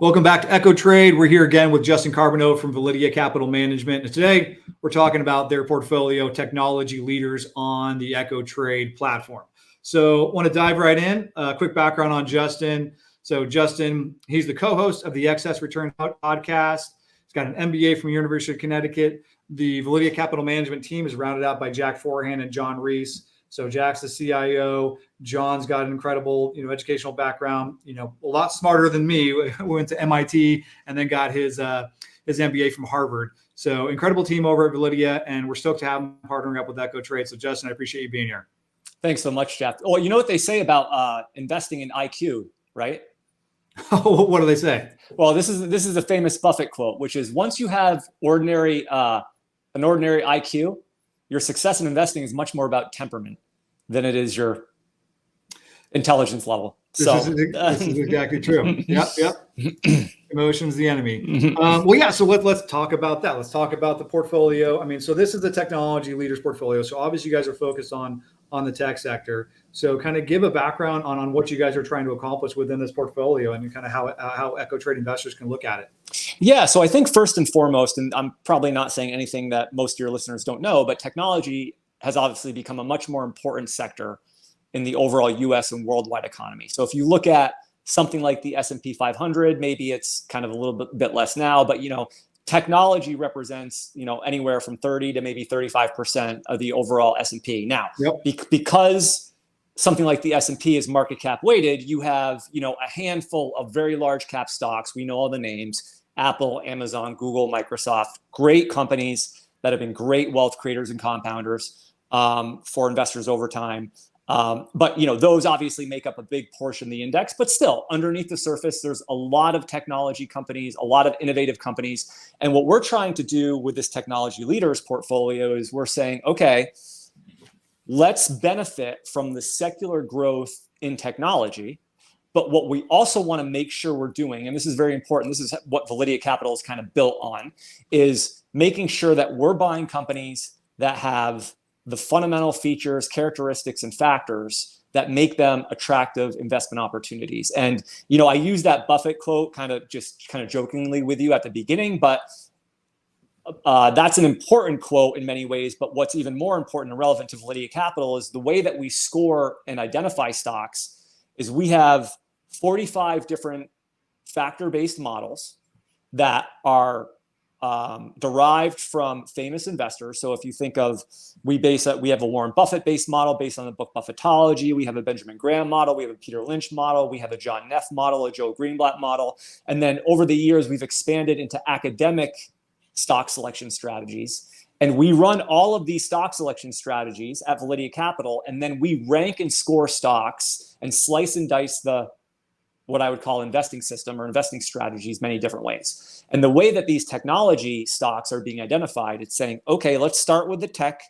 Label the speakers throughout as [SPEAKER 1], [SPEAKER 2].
[SPEAKER 1] Welcome back to Echo Trade. We're here again with Justin Carbonneau from Validea Capital Management. And today we're talking about their portfolio technology leaders on the Echo Trade platform. So I want to dive right in. Quick background on Justin. So Justin, he's the co-host of the Excess Return podcast. He's got an MBA from University of Connecticut. The Validea Capital Management team is rounded out by Jack Forehand and John Reese. So Jack's the CIO. John's got an incredible, educational background. A lot smarter than me. We went to MIT and then got his MBA from Harvard. So incredible team over at Validea, and we're stoked to have him partnering up with Echo Trade. So Justin, I appreciate you being here.
[SPEAKER 2] Thanks so much, Jeff. Well, you know what they say about investing in IQ, right?
[SPEAKER 1] What do they say?
[SPEAKER 2] Well, this is a famous Buffett quote, which is once you have an ordinary IQ, your success in investing is much more about temperament than it is your intelligence level.
[SPEAKER 1] This is exactly true. Yep. Emotion's the enemy. So let's talk about that. Let's talk about the portfolio. So this is the technology leaders portfolio. So obviously you guys are focused on the tech sector. So kind of give a background on what you guys are trying to accomplish within this portfolio and kind of how Echo Trade investors can look at it.
[SPEAKER 2] Yeah, so I think first and foremost, and I'm probably not saying anything that most of your listeners don't know, but technology has obviously become a much more important sector in the overall US and worldwide economy. So if you look at something like the S&P 500, maybe it's kind of a little bit less now, but technology represents anywhere from 30 to maybe 35% of the overall S&P. Now, because something like the S&P is market cap weighted, you have a handful of very large cap stocks. We know all the names: Apple, Amazon, Google, Microsoft. Great companies that have been great wealth creators and compounders for investors over time. But those obviously make up a big portion of the index, but still underneath the surface, there's a lot of technology companies, a lot of innovative companies. And what we're trying to do with this technology leaders portfolio is we're saying, okay, let's benefit from the secular growth in technology. But what we also want to make sure we're doing, and this is very important, this is what Validea Capital is kind of built on, is making sure that we're buying companies that have the fundamental features, characteristics, and factors that make them attractive investment opportunities. And, I use that Buffett quote kind of jokingly with you at the beginning, but that's an important quote in many ways. But what's even more important and relevant to Validea Capital is the way that we score and identify stocks is we have 45 different factor-based models that are derived from famous investors. So if you think of, we have a Warren Buffett-based model based on the book Buffettology. We have a Benjamin Graham model. We have a Peter Lynch model. We have a John Neff model, a Joe Greenblatt model. And then over the years, we've expanded into academic stock selection strategies. And we run all of these stock selection strategies at Validea Capital. And then we rank and score stocks and slice and dice what I would call investing system or investing strategies many different ways. And the way that these technology stocks are being identified, it's saying, okay, let's start with the tech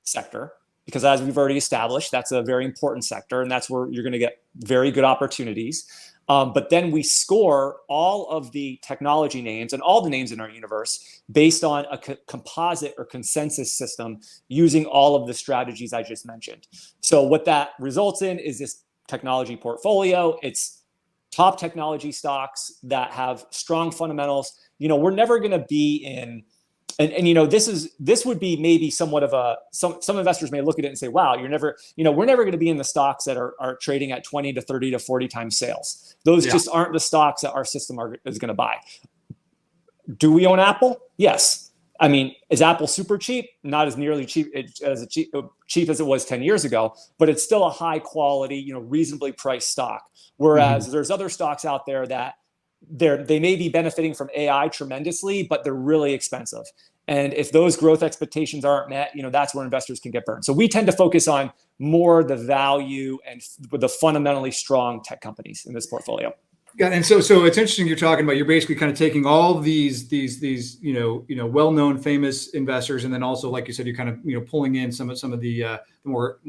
[SPEAKER 2] sector, because as we've already established, that's a very important sector and that's where you're going to get very good opportunities. But then we score all of the technology names and all the names in our universe based on a composite or consensus system using all of the strategies I just mentioned. So what that results in is this technology portfolio. It's top technology stocks that have strong fundamentals. We're never going to be in, and this would be maybe somewhat of some investors may look at it and say, wow, we're never going to be in the stocks that are trading at 20 to 30 to 40 times sales. Those just aren't the stocks that our system is going to buy. Do we own Apple? Yes. Is Apple super cheap? Not as nearly cheap as cheap as it was 10 years ago, but it's still a high quality, reasonably priced stock. Whereas there's other stocks out there that they may be benefiting from AI tremendously, but they're really expensive. And if those growth expectations aren't met, that's where investors can get burned. So we tend to focus on more the value and the fundamentally strong tech companies in this portfolio.
[SPEAKER 1] Yeah, and so it's interesting you're talking about. You're basically kind of taking all of these well-known famous investors, and then also, like you said, you're kind of pulling in some of the more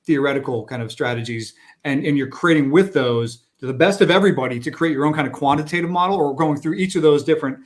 [SPEAKER 1] theoretical kind of strategies, and you're creating with those to the best of everybody to create your own kind of quantitative model, or going through each of those different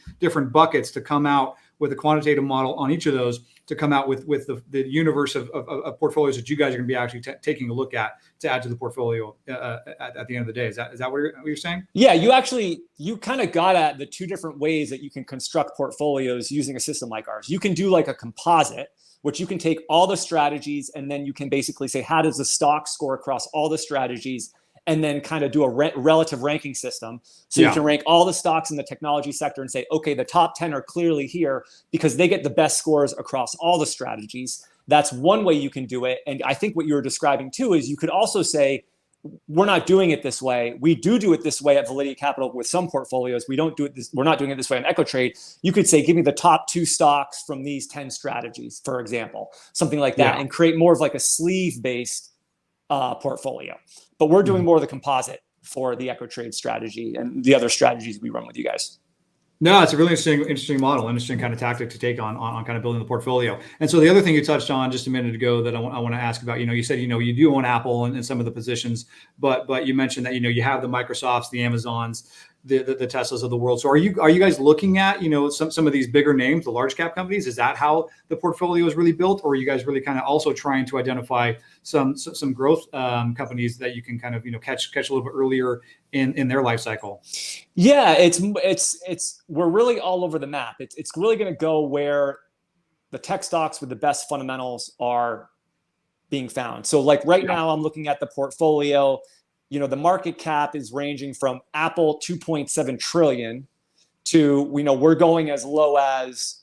[SPEAKER 1] buckets to come out with a quantitative model on each of those to come out with the universe of portfolios that you guys are going to be actually taking a look at to add to the portfolio at the end of the day. Is that what you're saying?
[SPEAKER 2] Yeah, you kind of got at the two different ways that you can construct portfolios using a system like ours. You can do like a composite, which you can take all the strategies and then you can basically say, how does the stock score across all the strategies? And then kind of do a relative ranking system. So you can rank all the stocks in the technology sector and say, okay, the top 10 are clearly here because they get the best scores across all the strategies. That's one way you can do it. And I think what you're describing too is you could also say, we're not doing it this way. We do it this way at Validea Capital with some portfolios. We're not doing it this way on EchoTrade. You could say, give me the top 2 stocks from these 10 strategies, for example, something like that, and create more of like a sleeve-based portfolio. But we're doing more of the composite for the EchoTrade strategy and the other strategies we run with you guys.
[SPEAKER 1] No, it's a really interesting model, interesting kind of tactic to take on kind of building the portfolio. And so the other thing you touched on just a minute ago that I want to ask about, you said, you do own Apple in some of the positions, but you mentioned that, you have the Microsofts, the Amazons, the Teslas of the world. So are you guys looking at, some of these bigger names, the large cap companies? Is that how the portfolio is really built? Or are you guys really kind of also trying to identify some growth companies that you can kind of, catch a little bit earlier in their life cycle?
[SPEAKER 2] Yeah, we're really all over the map. It's really going to go where the tech stocks with the best fundamentals are being found. So like now I'm looking at the portfolio, the market cap is ranging from Apple 2.7 trillion to, we're going as low as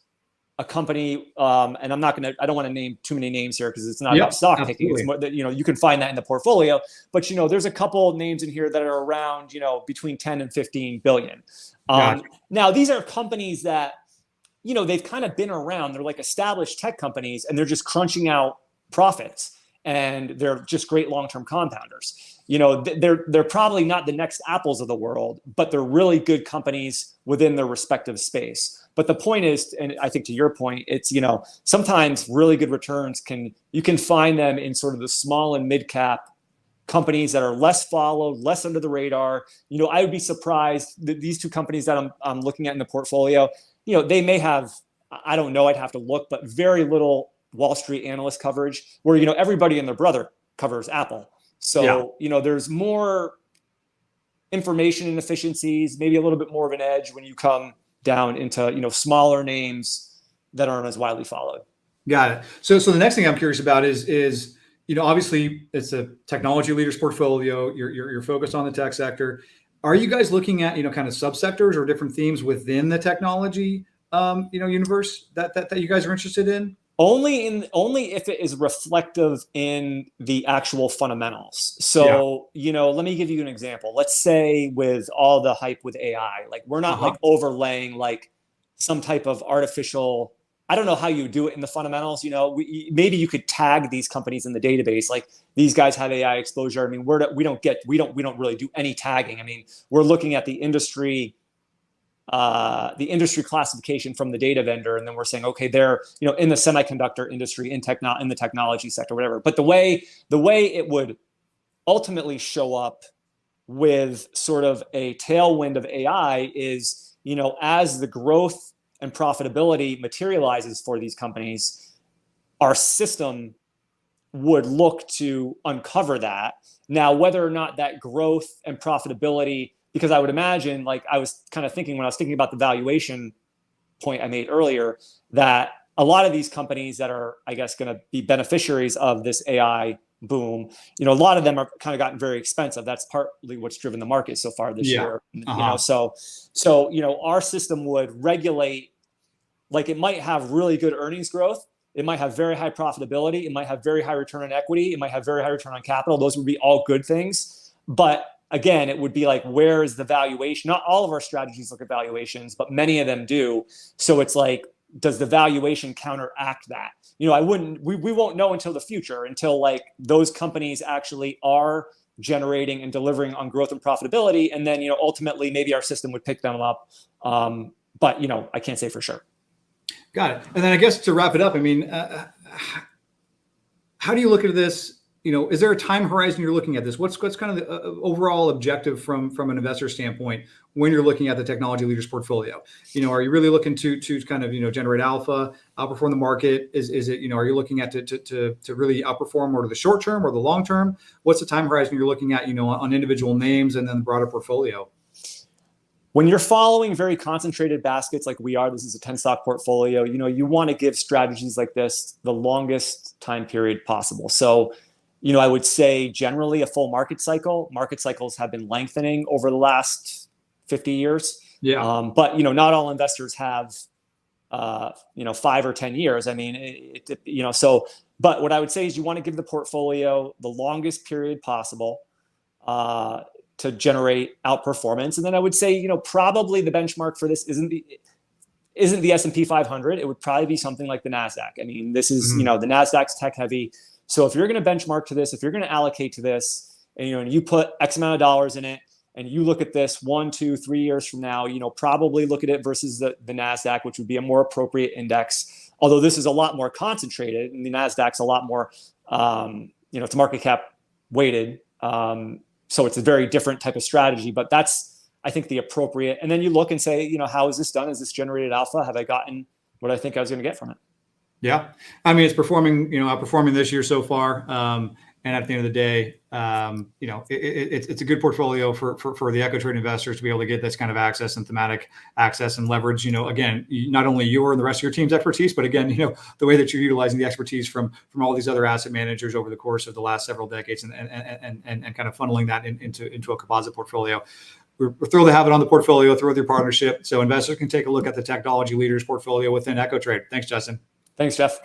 [SPEAKER 2] a company, and I don't want to name too many names here because it's not about stock picking. It's more that, you can find that in the portfolio, but there's a couple of names in here that are around, between 10 and 15 billion. Now these are companies that, they've kind of been around. They're like established tech companies and they're just crunching out profits and they're just great long-term compounders. They're probably not the next Apples of the world, but they're really good companies within their respective space. But the point is, and I think to your point, it's, sometimes really good returns you can find them in sort of the small and mid cap companies that are less followed, less under the radar. I would be surprised that these two companies that I'm looking at in the portfolio, they may have, I don't know, I'd have to look, but very little Wall Street analyst coverage where, everybody and their brother covers Apple. So, there's more information and efficiencies, maybe a little bit more of an edge when you come down into, smaller names that aren't as widely followed.
[SPEAKER 1] Got it. So the next thing I'm curious about is obviously it's a technology leaders portfolio. You're focused on the tech sector. Are you guys looking at, kind of subsectors or different themes within the technology, universe that you guys are interested in?
[SPEAKER 2] Only if it is reflective in the actual fundamentals. So, let me give you an example. Let's say with all the hype with AI, like we're not like overlaying like some type of artificial, I don't know how you do it in the fundamentals. Maybe you could tag these companies in the database. Like these guys have AI exposure. I mean, we don't really do any tagging. I mean, we're looking at the industry classification from the data vendor, and then we're saying, okay, they're in the semiconductor industry, in the technology sector, whatever. But the way it would ultimately show up with sort of a tailwind of AI is, as the growth and profitability materializes for these companies, our system would look to uncover that. Now, whether or not that growth and profitability, because I would imagine, like I was kind of thinking when I was thinking about the valuation point I made earlier, that a lot of these companies that are, I guess, going to be beneficiaries of this AI boom, a lot of them are kind of gotten very expensive. That's partly what's driven the market so far this year. So our system would regulate, like it might have really good earnings growth. It might have very high profitability. It might have very high return on equity. It might have very high return on capital. Those would be all good things. But again, it would be like, where is the valuation? Not all of our strategies look at valuations, but many of them do. So it's like, does the valuation counteract that? We won't know until the future, until like those companies actually are generating and delivering on growth and profitability. And then, ultimately maybe our system would pick them up. But, I can't say for sure.
[SPEAKER 1] Got it. And then I guess to wrap it up, I mean, how do you look at this is there a time horizon you're looking at this? What's kind of the overall objective from an investor standpoint when you're looking at the technology leaders portfolio? Are you really looking to kind of generate alpha, outperform the market? Is it are you looking at to really outperform or to the short term or the long term? What's the time horizon you're looking at on individual names and then the broader portfolio?
[SPEAKER 2] When you're following very concentrated baskets like we are, this is a 10 stock portfolio. You want to give strategies like this the longest time period possible. So I would say generally a full market cycles have been lengthening over the last 50 years.
[SPEAKER 1] Yeah.
[SPEAKER 2] But, not all investors have, 5 or 10 years. I mean, but what I would say is you want to give the portfolio the longest period possible to generate outperformance. And then I would say, probably the benchmark for this isn't the S&P 500. It would probably be something like the NASDAQ. I mean, this is, the NASDAQ's tech heavy. So if you're going to benchmark to this, if you're going to allocate to this, and you put X amount of dollars in it, and you look at this 1, 2, 3 years from now, probably look at it versus the NASDAQ, which would be a more appropriate index. Although this is a lot more concentrated, and the NASDAQ's a lot more, it's market cap weighted. So it's a very different type of strategy, but that's, I think, the appropriate. And then you look and say, how is this done? Has this generated alpha? Have I gotten what I think I was going to get from it?
[SPEAKER 1] Yeah. I mean, it's performing, outperforming this year so far. And at the end of the day, it's a good portfolio for the echo trade investors to be able to get this kind of access and thematic access and leverage, again, not only your and the rest of your team's expertise, but again, the way that you're utilizing the expertise from all these other asset managers over the course of the last several decades and kind of funneling that into a composite portfolio. We're thrilled to have it on the portfolio, thrilled with your partnership. So investors can take a look at the technology leaders portfolio within Echo Trade. Thanks, Justin.
[SPEAKER 2] Thanks, Jeff.